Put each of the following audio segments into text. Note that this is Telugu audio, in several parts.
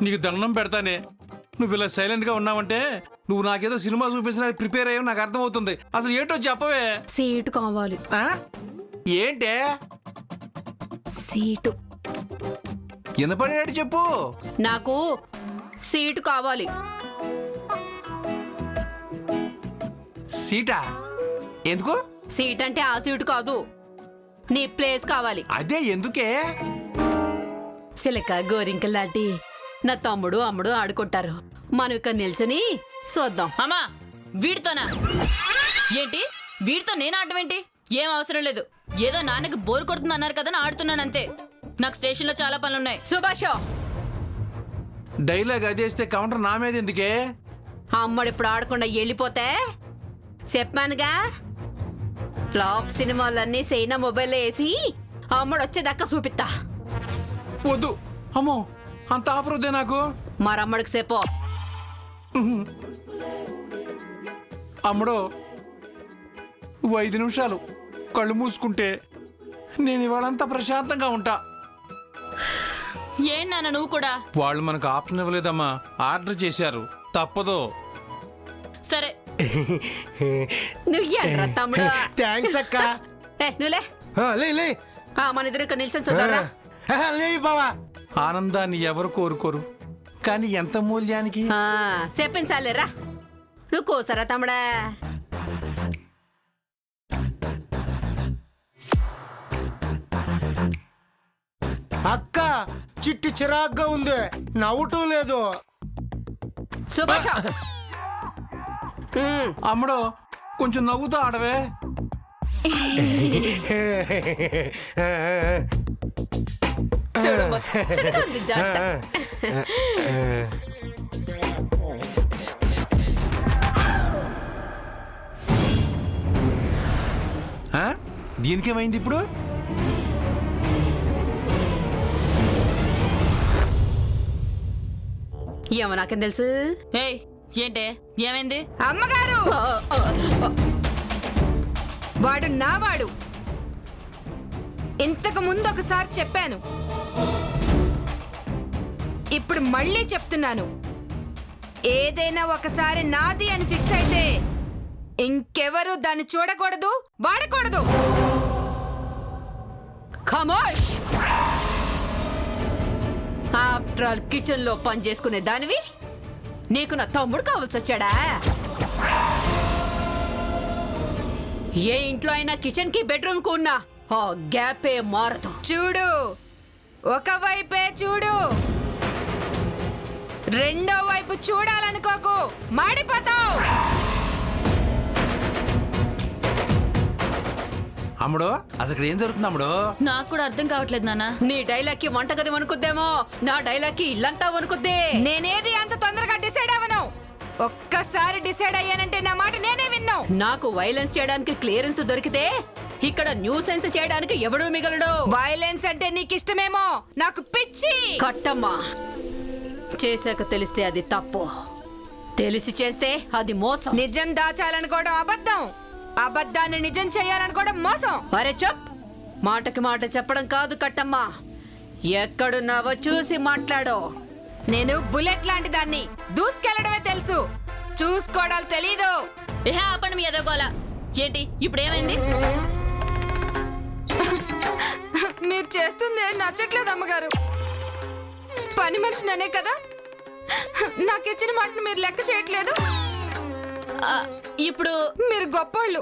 నీకు దండం పెడతానే. నువ్వు ఇలా సైలెంట్ గా ఉన్నావంటే నువ్వు నాకేదో సినిమా చూపించడానికి ప్రిపేర్ అయ్యావు నాకు అర్థమవుతుంది. అసలు ఏంటో చెప్పవే. సీటు కావాలి. ఏంటే సీటు వినపడేటి చెప్పు. నాకు సీటు కావాలి. సీటా? ఎందుకు? సీట్ అంటే ఆ సీటు కాదు, నీ ప్లేస్ కావాలి. అదే ఎందుకే? సిలక గోరింక లాంటి నా తమ్ముడు అమ్ముడు ఆడుకుంటారు, మనం ఇక్కడ నిల్చొని చూద్దాం. అమ్మా వీడితోనా ఏంటి? వీడితో నేను ఆడటం ఏంటి? ఏం అవసరం లేదు. ఏదో నాన్నకి బోర్ కొడుతుంది అన్నారు కదా ఆడుతున్నాను అంతే. నాకు స్టేషన్ లో చాలా పనులున్నాయి. సుభాష్, డైలాగ్ అదేస్తే కౌంటర్ నా మీద ఎందుకే? అమ్మడు ఇప్పుడు ఆడకుండా వెళ్ళిపోతే చెప్పానుగా, ఫ్లాప్ సినిమాలన్నీ సైనా మొబైల్లో వేసి అమ్మడు వచ్చేదాకా చూపిస్తా. వద్దు అమ్మో, అంత ఆపరుద్దే నాకు. మరమ్మడికి సేపో. అమ్మడో, 5 నిమిషాలు కళ్ళు మూసుకుంటే నేను ఇవాళంతా ప్రశాంతంగా ఉంటా. ఏం నాన్న నువ్వు కూడా? వాళ్ళు మనకు ఆప్షన్ ఇవ్వలేదమ్మా, ఆర్డర్ చేశారు, తప్పదు. సరే నువ్వు ఎర్ర తమ్ముడు. థ్యాంక్స్ అక్క. నువ్వులే. లే మన ఇద్దరు ఇక్కడ నిల్చొని చూద్దాంరా. లే బావా. ఆనందాన్ని ఎవరు కోరుకోరు, కానీ ఎంత మూల్యానికి. చెప్పించాలేరా, నువ్వు కోసరా తమ్ముడా. అక్క చిట్టి చిరాగ్గా ఉంది, నవ్వటం లేదు. సుభాష్, అమ్మడో కొంచెం నవ్వుతూ ఆడవే. చూడు ముచ్చటగా ఉంది జాగ్రత్త. దీనికేమైంది ఇప్పుడు? ఏమో నాకేం తెలుసు. ఏయ్ ఏంటే ఏమైంది? అమ్మగారు, వాడు నావాడు. ఇంతకు ముందు ఒకసారి చెప్పాను, ఇప్పుడు మళ్ళీ చెప్తున్నాను. ఏదైనా ఒకసారి నాది అని ఫిక్స్ అయితే ఇంకెవరు దాన్ని చూడకూడదు, వాడకూడదు. ఖమోష్. ఆఫ్టర్ ఆల్ కిచెన్ లో పని చేసుకునే దానివి నీకు నా తమ్ముడు కావాల్సి వచ్చాడా? ఏ ఇంట్లో అయినా కిచెన్ కి బెడ్రూమ్ కు ఉన్నా ఆ గ్యాపే మారదు. చూడు, ఒకవైపే చూడు, రెండో వైపు చూడాలనుకోకు, మాడిపోతావు. అమ్మడో అసలు ఇక్కడ ఏం జరుగుతుంది అమ్మడో? నాకు కూడా అర్థం కావట్లేదు నాన్న. నీ డైలాగ్ కి వంటగది వణుకుద్దేమో, నా డైలాగ్ కి ఇల్లంతా వణుకుద్దే. నేనేది అంత తొందరగా డిసైడ్ అవ్వను. ఒక్కసారి డిసైడ్ అయ్యానంటే నా మాట నేనే విన్నావు. నాకు వైలెన్స్ చేయడానికి క్లియరెన్స్ దొరికితే ఇక్కడ న్యూసెన్స్ చేయడానికి ఎవడూ మిగలడు. వైలెన్స్ అంటే నీకు ఇష్టమేమో, నాకు పిచ్చి. కట్టమ్మా, చేశాక తెలిస్తే అది తప్పు, తెలిసి చేస్తే అది మోసం. నిజం దాచాలనుకోవడం అబద్ధం, అబద్ధాన్ని నిజం చేయాలనుకోవడం మోసం. అరే చెప్, మాటకి మాట చెప్పడం కాదు కట్టమ్మా, ఎక్కడున్నావో చూసి మాట్లాడో. నేను బుల్లెట్ లాంటి దాన్ని, దూసుకెళ్లడమే తెలుసు, చూసుకోవడాలు తెలీదు. ఏహే ఆపండి మీ ఎదగోల. ఏంటి ఇప్పుడు ఏమైంది? మీరు చేస్తుంది ఏం నచ్చట్లేదు అమ్మగారు. పని మనిషిననే కదా, నాకు ఇచ్చిన మాటను మీరు లెక్క చేయట్లేదు. ఇప్పుడు మీరు గొప్పోళ్ళు,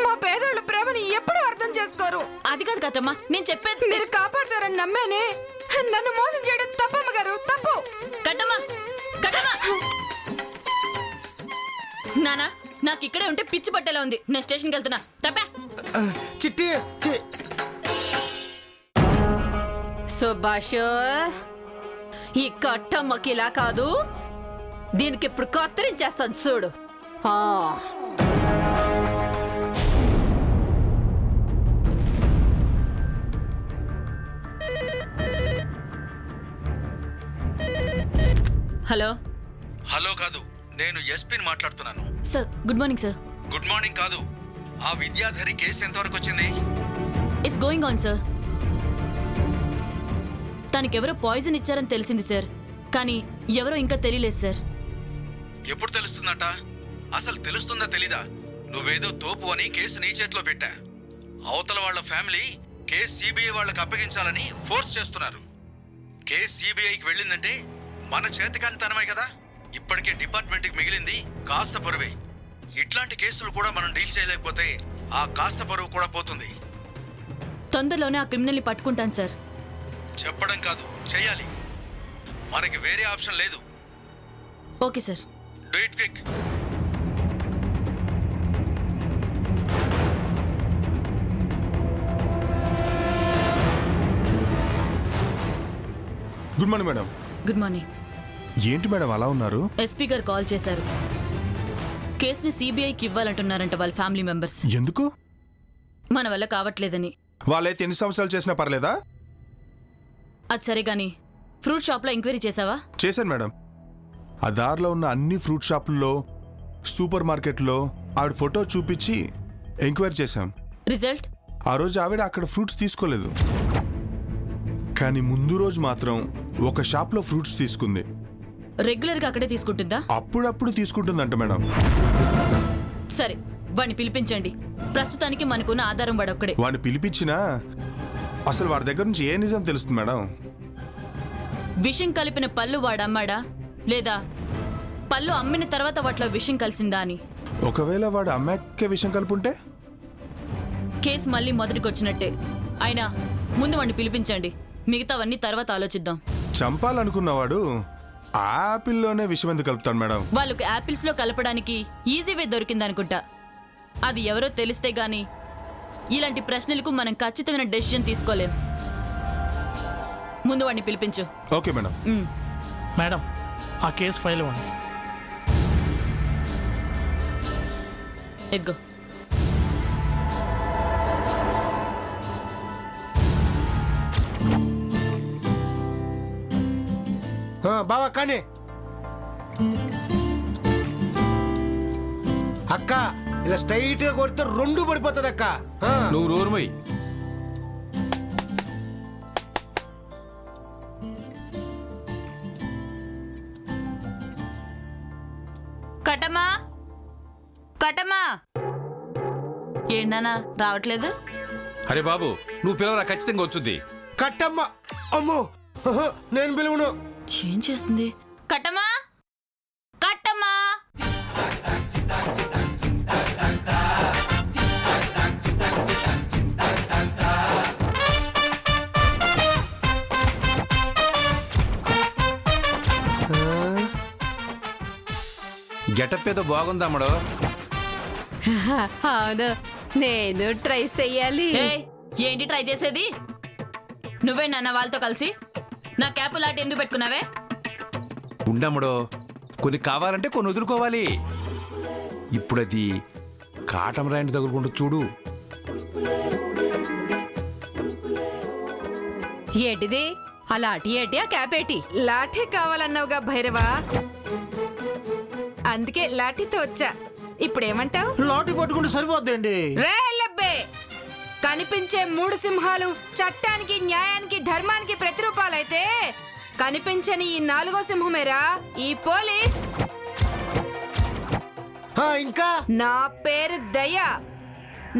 మా పేదోళ్ళ ప్రేమని ఎప్పుడు అర్థం చేసుకోరు. అది కాదు కదమ్మా, నేను చెప్పేది. మీరు కాపాడతారని నమ్మానే, నన్ను మోసం చేయడం తప్పమ్మగారు, తప్పు. కట్టమ్మా కట్టమ్మా. నానా నాకు ఇక్కడే ఉంటే పిచ్చి పట్టేలా ఉంది, నేను స్టేషన్కి వెళ్తున్నా. తప్పా చిట్టి. సుభాష్, ఈ కట్టమ్మకి ఇలా కాదు, దీనికి ఇప్పుడు కత్తిరించేస్తాను చూడు. హలో. హలో కాదు, నేను ఎస్పీని మాట్లాడుతున్నాను. Sir good morning sir. Good morning కాదు, ఆ విద్యాధరి కేసు ఎంతవరకు వచ్చింది? It's going on sir. తనకెవరో పాయిజన్ ఇచ్చారని తెలిసింది సార్. కానీ ఎవరో ఇంకా తెలియలేదు సార్. ఎప్పుడు తెలుస్తుందట? అసలు తెలుస్తుందా తెలీదా? నువ్వేదో తోపు అని కేసు నీ చేతిలో పెట్టా. అవతల వాళ్ళ ఫ్యామిలీ కేసు సిబిఐ వాళ్ళకి అప్పగించాలని ఫోర్స్ చేస్తున్నారు. కేసు సిబిఐకి వెళ్ళిందంటే మన చేతికాని తనమే కదా. ఇప్పటికే డిపార్ట్మెంట్కి మిగిలింది కాస్త పరువే. ఇట్లాంటి కేసులు కూడా మనం డీల్ చేయలేకపోతే ఆ కాస్త పరువు కూడా పోతుంది. తొందరలోనే ఆ క్రిమినల్ని పట్టుకుంటాను సార్. చెప్పడం కాదు, చెయ్యాలి. మనకి వేరే ఆప్షన్ లేదు. Okay sir. Do it quick. Good morning madam. Good morning. ఏంటి మేడం అలా ఉన్నారు? ఎస్పీ గారు కాల్ చేశారు. కేసుని సిబిఐకి ఇవ్వాలంటున్నారంట వాళ్ళ ఫ్యామిలీ మెంబర్స్. ఎందుకు? మన వల్ల కావట్లేదని. వాళ్ళైతే ఎన్ని సంవత్సరాలు చేసినా పర్లేదా? అది సరే గాని ఫ్రూట్ షాప్లో ఎంక్వైరీ చేసావా? చేశాను మేడం. ఆ దారిలో ఉన్న అన్ని ఫ్రూట్ షాపుల్లో, సూపర్ మార్కెట్లో ఆవిడ ఫోటో చూపించి ఎంక్వైరీ చేశాం. రిజల్ట్? ఆ రోజు ఆవిడ అక్కడ ఫ్రూట్స్ తీసుకోలేదు, కానీ ముందు రోజు మాత్రం ఒక షాప్లో ఫ్రూట్స్ తీసుకుంది. రెగ్యులర్గా అక్కడే తీసుకుంటుందా? అప్పుడప్పుడు తీసుకుంటుందంట మేడం. సరే, వాడిని పిలిపించండి. ప్రస్తుతానికి మనకున్న ఆధారం వాడొక్కడే. వాడిని పిలిపించినా అసలు వాడి దగ్గర నుంచి ఏ నిజం తెలుస్తుంది మేడం? విషం కలిపిన పళ్ళు వాడమ్మాడా, లేదా పళ్ళు అమ్మిన తర్వాత వాటిలో విషం కలిసిందా అని. ఒకవేళ వాడు అమ్మాయికే విషయం కలుపుంటే కేసు మళ్ళీ మొదటికి వచ్చినట్టే. అయినా ముందు వాడిని పిలిపించండి, మిగతావన్నీ తర్వాత ఆలోచిద్దాం. చంపాలనుకున్నవాడు ఆ యాపిల్లోనే విషం ఎందుకు కలుపుతాడు మేడం? వాళ్ళకు యాపిల్స్ లో కలపడానికి ఈజీ వే దొరికిందనుకుంటా. అది ఎవరో తెలిస్తే గాని ఇలాంటి ప్రశ్నలకు మనం ఖచ్చితమైన డెసిషన్ తీసుకోలేం. ముందు వాడిని పిలిపించు. Okay madam. మేడం, ఆ కేసు ఫైల్ ఇవ్వండి. ఎద్గో. బావా కానీ అక్క ఇలా స్ట్రైట్ గా కొడితే రెండు పడిపోతుంది అక్క. నువ్వు నోరుమోయ్. కటమా, కటమా, ఏంటన్నా రావట్లేదు? అరే బాబు, నువ్వు పిలవరా, ఖచ్చితంగా వచ్చుద్ది. కట్టమ్మ. అమ్మో, నేను పిలువును. ఏం చేస్తుంది? కట్టమా, కట్టమా. గెటప్ ఏదో బాగుందమ్మడు. అవును, నేను ట్రై చెయ్యాలి. ఏయ్, ఏంటి ట్రై చేసేది? నువ్వే నాన్న వాళ్ళతో కలిసి నా క్యాప్ లాంటి ఎందుకు పెట్టుకున్నావే? ఉండమ్మడు, కొన్ని కావాలంటే కొన్ని వదులుకోవాలి. ఇప్పుడు అది కాటం రాయండి తగులుకుంటూ చూడు. ఏంటిది? ఆ లాఠీ ఏంటి, ఆ క్యాప్ ఏంటి? లాఠీ కావాలన్నావుగా భైరవా, అందుకే లాఠీతో వచ్చా. ఇప్పుడేమంటావు? లాటి పట్టుకుంటే సరిపోద్దండి. రే లబ్బే, కనిపించే మూడు సింహాలు చట్టానికి, న్యాయానికి, ధర్మానికి ప్రతిరూపాలైతే కనిపించని ఈ నాలుగో సింహమేరా ఈ పోలీస్. ఇంకా నా పేరు దయ,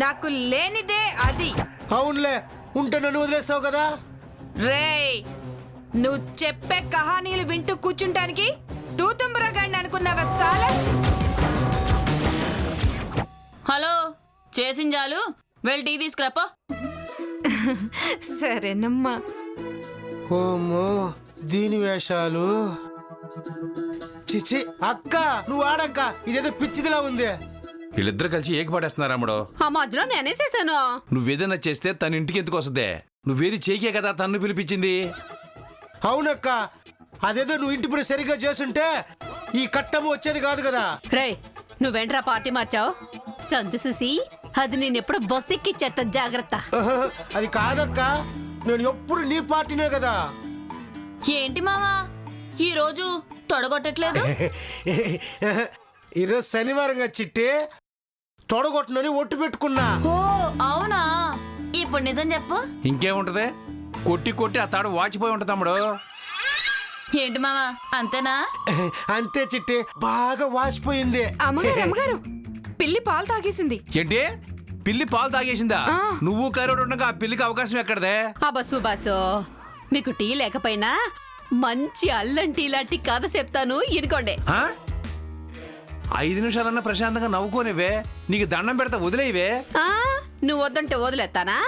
నాకు లేనిదే అది. అవునులే, ఉంటే నన్ను వదిలేస్తావు కదా. రేయ్, నువ్వు చెప్పే కహానీలు వింటూ కూర్చుంటానికి తూతుంబరగాడిని అనుకున్నావా సాల? హలో, చేసింజాలు, వెళ్ళి టీ తీసుకురాపో. సరేనమ్మా. ఓమో, దీని వేషాలు. చిచి అక్క, నువ్వు ఆడక్క, ఇదేదో పిచ్చిదిలా ఉంది. వీళ్ళిద్దరు కలిసి ఏకపడేస్తున్నారు అమ్మడు. ఆ మధ్యలో నేనే చేశాను. నువ్వేదైనా చేస్తే తన ఇంటికి ఎందుకు వస్తుంది? నువ్వేది చేయకే కదా తన్ను పిలిపించింది. అవునక్క, అదేదో నువ్వు ఇంటి పని సరిగ్గా చేస్తుంటే ఈ కట్టము వచ్చేది కాదు కదా. రే, నువ్వేంట్రా పార్టీ మార్చావు? సందు చూసి అది నేనెప్పుడు బస్ ఎక్కిచ్చేస్త, జాగ్రత్త. అది కాదక్క, నేను ఎప్పుడు నీ పార్టీనే కదా. ఏంటి మావా ఈ రోజు తొడగొట్టట్లేదు? ఈరోజు శనివారంగా చిట్టి, తొడగొట్టనని ఒట్టు పెట్టుకున్నా. ఓ అవునా? ఇప్పుడు నిజం చెప్పు. ఇంకేముంటది, కొట్టి కొట్టి ఆ తాడు వాచిపోయి ఉంటుంది తమ్ముడు. ఏంటి మావా అంతేనా? అంతే చిట్టి, బాగా వాసిపోయింది. అమ్మగారు పిల్లి పాలు తాగేసింది. ఏంటి పిల్లి పాలు తాగేసిందా? నువ్వు కరోడు ఉండగా ఆ పిల్లికి అవకాశం ఎక్కడదే? బస్సు బాసు, మీకు టీ లేకపోయినా మంచి అల్లం టీ లాంటి కథ చెప్తాను ఇనుకోండి. ఆ? 5 నిమిషాలన్నా ప్రశాంతంగా నవ్వుకోనివే. నీకు దండం పెడతా వదిలేవే. నువ్వు వద్దంటే వదిలేస్తానా?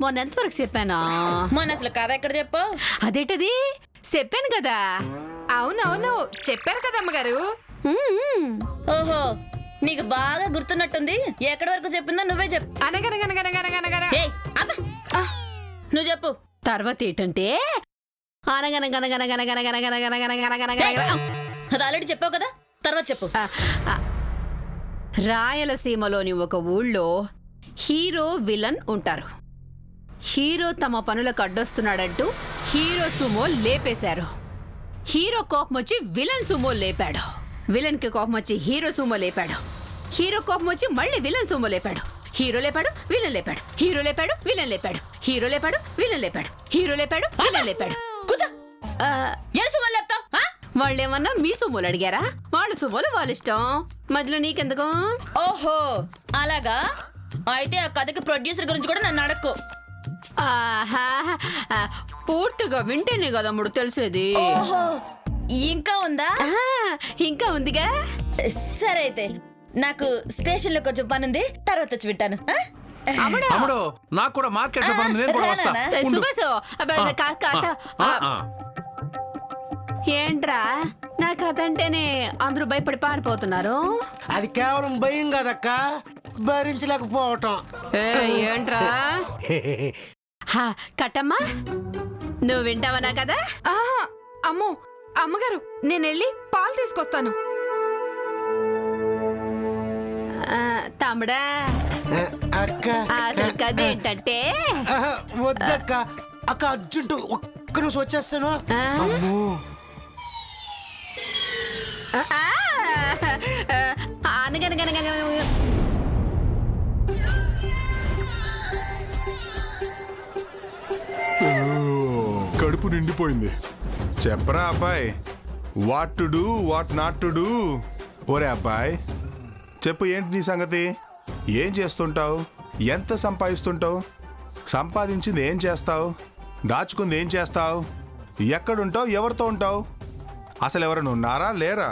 మొన్న ఎంతవరకు చెప్పానా? మొన్న అసలు కథ ఎక్కడ చెప్పు? అదేంటది చెప్పాను కదా. అవునవును చెప్పారు కదా అమ్మగారు. ఓహో, నీకు బాగా గుర్తున్నట్టుంది. ఎక్కడి వరకు చెప్పిందో నువ్వే చెప్పు. అనగనగనగనగనగనగనగనగన. ఏయ్, అబ్బా. నువ్వు చెప్పు. తర్వాత ఏంటంటే అది ఆల్రెడీ చెప్పావు కదా, తర్వాత చెప్పు. రాయలసీమలోని ఒక ఊళ్ళో హీరో విలన్ ఉంటారు. హీరో తమ పనులకు అడ్డొస్తున్నాడంటూ హీరో సుమో లేపేశారు. హీరో కోపం వచ్చి విలన్ సుమో లేపాడు. విలన్ కి కోపం వచ్చి హీరో సుమో లేపాడు. హీరో కోపం వచ్చి మళ్ళీ విలన్ సుమో లేపాడు. హీరో లేపాడు, విలన్ లేపాడు. హీరో లేపాడు, విలన్ లేపాడు. హీరో లేపాడు, విలన్ లేపాడు. హీరో లేపాడు, విలన్ లేపాడు. కూర్చో. ఏ సుమో లేపుతావ్? వాళ్ళేమన్నా మీ సుమోలు అడిగారా? వాళ్ళ సుమోలు వాళ్ళ ఇష్టం, మధ్యలో నీకెందుకు? ఓహో అలాగా. అయితే ఆ కథకి ప్రొడ్యూసర్ గురించి కూడా నన్ను అడక్కు. పూర్తిగా వింటేనే కదా ముడు తెలిసేది. ఓహో, ఇంకా ఉందా? ఇంకా ఉందిగా. సరే అయితే నాకు స్టేషన్ లో కొంచెం పని ఉంది, తర్వాత వచ్చి వింటాను. అమ్ముడు నాకు కూడా మార్కెట్ లో పని, నేను కూడా వస్తా. ఉండు. సుభాసు, ఏంట్రా నా కథ అంటేనే అందరూ భయపడి పారిపోతున్నారు. అది కేవలం భయం కాదక్క, భరించలేకపోవటం. ఏంట్రా కట్టమ్మా, నువ్వు వింటావనా కదా? అమ్మో అమ్మగారు, నేను వెళ్ళి పాలు తీసుకొస్తాను. తమ్ముడా, అక్క అసలు కథ ఏంటంటే వద్దక్క, అక్క అర్జెంటు ఒక్క రోజు వచ్చేస్తాను. అమ్మో, అనగనగనగన కడుపు నిండిపోయింది. చెప్పరా అబ్బాయి, what to do what not to do. ఓరే అబ్బాయి చెప్పు, ఏంటి నీ సంగతి? ఏం చేస్తుంటావు? ఎంత సంపాదిస్తుంటావు? సంపాదించింది ఏం చేస్తావు? దాచుకుంది ఏం చేస్తావు? ఎక్కడుంటావు? ఎవరితో ఉంటావు? అసలు ఎవరైనా ఉన్నారా లేరా?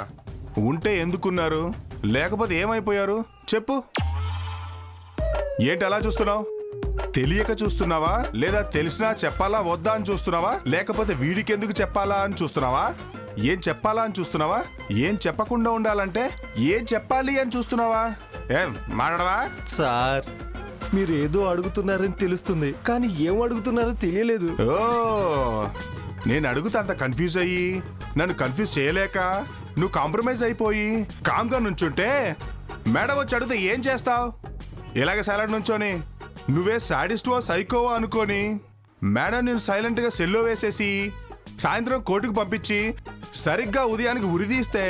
ఉంటే ఎందుకున్నారు? లేకపోతే ఏమైపోయారు? చెప్పు. ఏంటి అలా చూస్తున్నావు? తెలియక చూస్తున్నావా, లేదా తెలిసినా చెప్పాలా వద్దా అని చూస్తున్నావా, లేకపోతే వీడికి ఎందుకు చెప్పాలా అని చూస్తున్నావా? ఏం చెప్పాలా అని చూస్తున్నావా? ఏం చెప్పకుండా ఉండాలంటే ఏం చెప్పాలి అని చూస్తున్నావా? ఏం మాట్లాడవా? సార్, మీరు ఏదో అడుగుతున్నారని తెలుస్తుంది, కానీ ఏం అడుగుతున్నారో తెలియలేదు. ఓ, నేను అడుగుతా అంత కన్ఫ్యూజ్ అయ్యి నన్ను కన్ఫ్యూజ్ చేయలేక నువ్వు కాంప్రమైజ్ అయిపోయి కామ్గా నుంచుంటే మేడం వచ్చి అడిగితే ఏం చేస్తావు? ఇలాగ సైలెంట్ నుంచోని నువ్వే సాడిస్ట్వో సైకోవో అనుకొని మేడం నేను సైలెంట్గా సెల్లో వేసేసి సాయంత్రం కోర్టుకు పంపించి సరిగ్గా ఉదయానికి ఉరిదీస్తే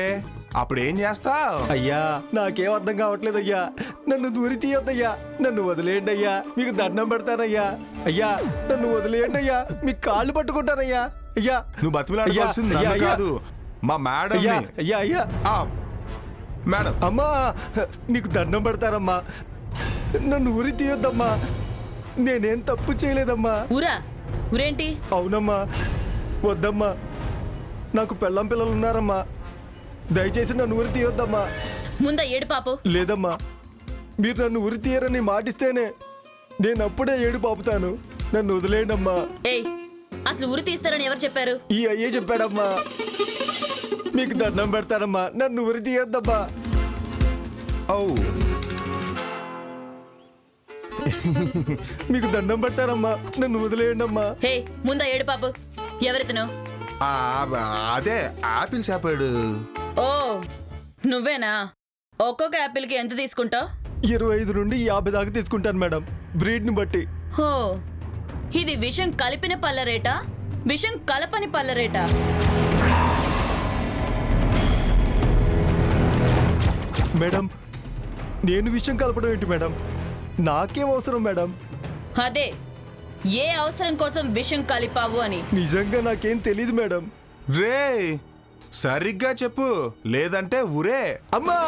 అప్పుడు ఏం చేస్తావు? అయ్యా, నాకేం అర్థం కావట్లేదు అయ్యా. నన్ను దూరి తీయొద్దయ్యా, నన్ను వదిలేయండి అయ్యా, మీకు దండం పెడతానయ్యా. అయ్యా, నన్ను వదిలేయండి అయ్యా, మీకు కాళ్ళు పట్టుకుంటానయ్యా. అయ్యా, నువ్వు బతిమలాడుకోవాల్సింది నన్ను కాదు, మా మేడం. అయ్యా అయ్యా అయ్యా మేడం, అమ్మా, నీకు దండం పెడతారమ్మా, నన్ను ఉరి తీయొద్దమ్మా, నేనేం తప్పు చేయలేదమ్మా. ఊరా ఊరేంటి? అవునమ్మా, వద్దమ్మా, నాకు పెళ్ళం పిల్లలు ఉన్నారమ్మా, దయచేసి నన్ను ఉరి తీయొద్దమ్మా. ముందా ఏడు పాపు. లేదమ్మా, మీరు నన్ను ఉరి తీయరని మాటిస్తేనే నేను అప్పుడే ఏడు పాపుతాను. నన్ను వదిలేయండమ్మా. ఏయ్, అసలు ఉరి తీస్తారని ఎవరు చెప్పారు? ఈ అయ్యే చెప్పాడమ్మా. మీకు దండం పెడతానమ్మా, నన్ను ఉరి తీయొద్దమ్మా. మీకు దండం పెడతారమ్మా, నన్ను వదిలేయండమ్మా. హే, ముందా ఏడు పాపు. ఎవరితను? అదే ఆపిల్ చెప్పాడు. ఓ, నువ్వేనా? ఒక్కొక్క యాపిల్కి ఎంత తీసుకుంటావు? 25 నుండి 50 దాకా తీసుకుంటాను మేడం, బ్రీడ్ని బట్టి. హో, ఇది విషం కలిపిన పళ్ళ రేటా, విషం కలపని పళ్ళ రేటా? మేడం, నేను విషయం కలపడం ఏంటి మేడం? నాకేం అవసరం మేడం? అదే ఏ అవసరం కోసం విషం కలిపావు అని. నిజంగా నాకేం తెలీదు మేడం. రే సరిగ్గా చెప్పు, లేదంటే ఉరే. అమ్మా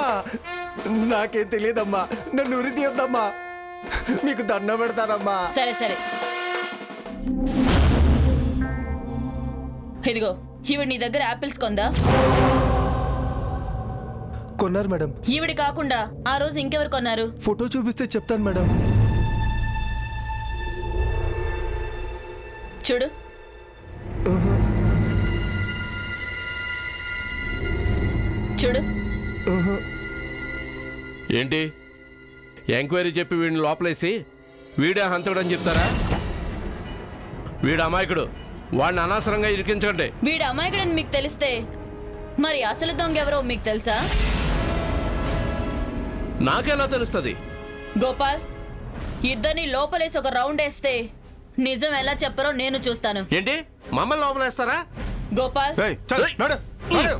నాకేం తెలియదమ్మా, నన్ను ఉరి తీయొద్దమ్మా, మీకు దండం పెడతానమ్మా. సరే సరే, ఇదిగో ఈవిడ నీ దగ్గర యాపిల్స్ కొందా? కొన్నారు మేడం. ఈవిడ కాకుండా ఆ రోజు ఇంకెవరు కొన్నారు? ఫోటో చూపిస్తే చెప్తాను మేడం. చూడు. చూడు. ఏంటి ఎంక్వైరీ చెప్పి వీడిని లోపలేసి వీడే హంతకుడు అని చెప్తారా? వీడు అమాయకుడు, వాడిని అనవసరంగా ఇరికించకండి. వీడు అమాయకుడని మీకు తెలిస్తే మరి అసలు దొంగ ఎవరో మీకు తెలుసా? నాకెలా తెలుస్తుంది? గోపాల్, ఇద్దరిని లోపలేసి ఒక రౌండ్ వేస్తే నిజం ఎలా చెప్పరో నేను చూస్తాను. ఏంటి మమ్మల్ని లోపలేస్తారా? గోపాల్, ఏయ్, చల్, నడు, నడు.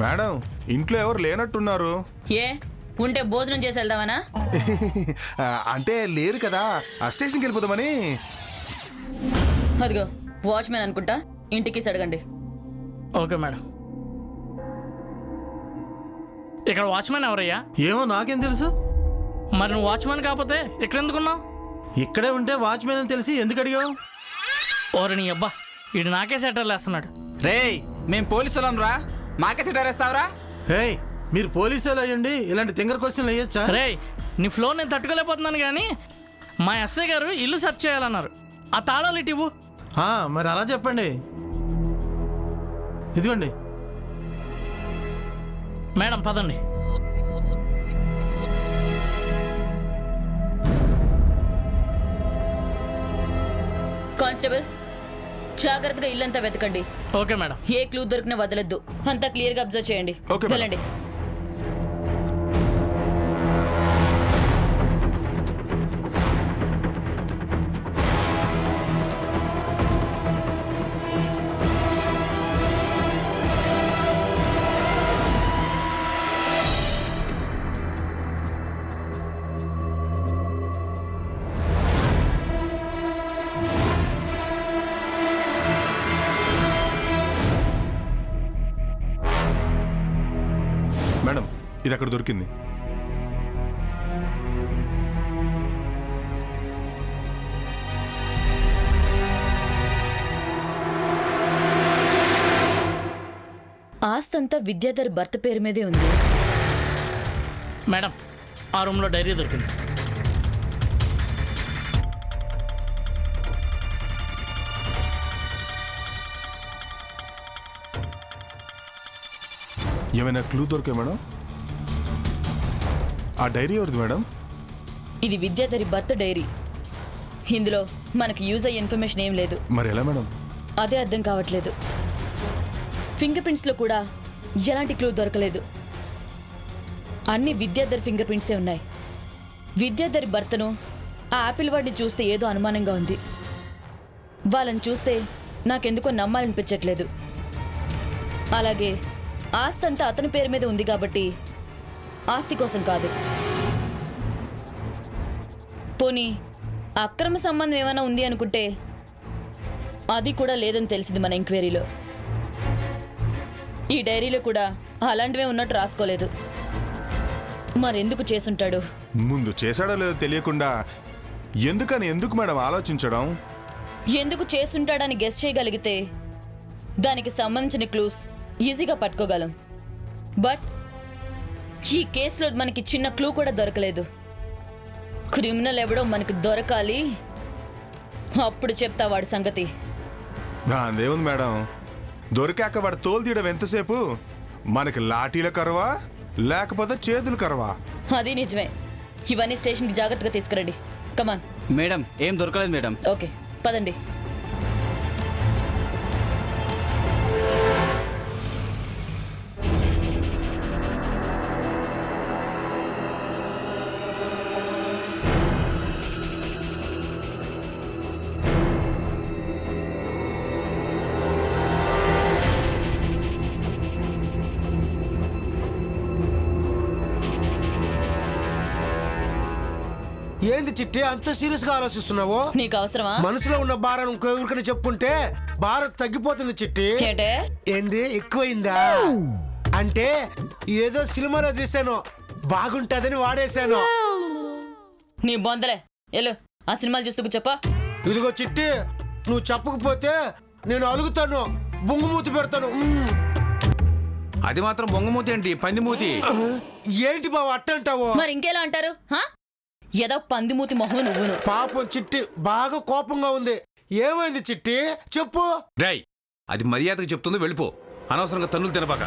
మేడం ఇంట్లో ఎవరు లేనట్టున్నారు. ఏ ఉంటే భోజనం చేసి వెళ్దామనా? అంటే లేరు కదా, ఆ స్టేషన్కి వెళ్ళిపోదామని. అదిగో వాచ్మెన్ అనుకుంటా, ఇంటికి అడగండి. Okay madam. ఇక్కడ వాచ్మెన్ ఎవరయ్యా? ఏమో నాకేం తెలుసు. మరి నువ్వు వాచ్మెన్ కాకపోతే ఇక్కడ ఎందుకున్నావు? ఇక్కడే ఉంటే వాచ్మెన్ అని తెలిసి ఎందుకు అడిగావు? ఓరి నీ అబ్బా, వీడు నాకే సెటర్లు వేస్తున్నాడు. రేయ్ మేం పోలీసులం రా, మాకే సిటారేస్తావురా? హేయ్, మీరు పోలీసులు అయ్యండి ఇలాంటి తింగర క్వశ్చన్లు వేయొచ్చా? రే నీ ఫ్లో నేను తట్టుకోలేకపోతున్నాను కానీ మా ఎస్ఐ గారు ఇల్లు సెర్చ్ చేయాలన్నారు. ఆ తాళాలు ఇటు ఇవ్వు. మరి అలా చెప్పండి. ఇదిగోండి మేడం, పదండి. కానిస్టేబుల్స్, జాగ్రత్తగా ఇల్లంతా వెతకండి. Okay madam. ఏ క్లూ దొరికినా వదలొద్దు, అంతా క్లియర్ గా అబ్జర్వ్ చేయండి. Okay madam. వెళ్ళండి. మేడం ఇది అక్కడ దొరికింది. ఆస్తంతా విద్యాధర్ భర్త పేరు మీదే ఉంది. మేడం, ఆ రూమ్లో డైరీ దొరికింది. ఏమైనా క్లూ దొరికాయి మేడం? ఆ డైరీ ఎవరిది మేడం? ఇది విద్యాధరి భర్త డైరీ. ఇందులో మనకి యూజ్ అయ్యే ఇన్ఫర్మేషన్ ఏం లేదు. మరి ఎలా మేడం? అదే అర్థం కావట్లేదు. ఫింగర్ ప్రింట్స్లో కూడా ఎలాంటి క్లూ దొరకలేదు. అన్ని విద్యాధర్ ఫింగర్ ప్రింట్సే ఉన్నాయి. విద్యాధరి భర్తను ఆ యాపిల్ వాడిని చూస్తే ఏదో అనుమానంగా ఉంది. వాళ్ళని చూస్తే నాకెందుకో నమ్మాలనిపించట్లేదు. అలాగే ఆస్తి అంతా అతని పేరు మీద ఉంది కాబట్టి ఆస్తి కోసం కాదు. పోనీ అక్రమ సంబంధం ఏమైనా ఉంది అనుకుంటే అది కూడా లేదని తెలిసింది మన ఎంక్వైరీలో. ఈ డైరీలో కూడా అలాంటివే ఉన్నట్టు రాసుకోలేదు. మరెందుకు చేసుంటాడు? ముందు చేశాడో లేదో తెలియకుండా ఎందుకు మేడం ఆలోచించడం? ఎందుకు చేసుంటాడని గెస్ చేయగలిగితే దానికి సంబంధించిన క్లూస్ ఈజీగా పట్టుకోగలం. బట్ ఈ కేసులో మనకి చిన్న క్లూ కూడా దొరకలేదు. క్రిమినల్ ఎవడో మనకి దొరకాలి, అప్పుడు చెప్తా వాడి సంగతి. దాందేముంది మేడం, దొరికాక వాడు తోలు తీయడం ఎంతసేపు? మనకి లాఠీల కరవా లేకపోతే చేతులు కరవా? అది నిజమే. ఇవన్నీ స్టేషన్కి జాగ్రత్తగా తీసుకురండి. కమాన్. మేడం ఏం దొరకలేదు మేడం. ఓకే, పదండి. ఏంది చిట్టి అంత సీరియస్ గా ఆలోచిస్తున్నావు? నీకు అవసరమా? మనసులో ఉన్న భారం ఇంకెవరికైనా చెప్పుకుంటే భారం తగ్గిపోతుంది చిట్టి. ఏంటే? ఏంది ఎక్కువైందా? అంటే ఏదో సినిమాలో చూశాను, బాగుంటదని వాడేశాను. నీ బొందలే ఎల్లు, ఆ సినిమాలు చూస్తూ చెప్పా. ఇదిగో చిట్టి, నువ్వు చెప్పకపోతే నేను అలుగుతాను, బొంగుమూతి పెడతాను. అది మాత్రం బొంగమూతి ఏంటి, పందిమూతి. ఏంటి బావ అట్టంటావు? మరి ఇంకెలా అంటారు? ఏదో పందిమూతి మొహం నువ్వును. పాపం చిట్టి బాగా కోపంగా ఉంది. ఏమైంది చిట్టి చెప్పు. రేయ్, అది మర్యాదకు చెప్తుంది, వెళ్ళిపో. అనవసరంగా తన్నులు తినబాక.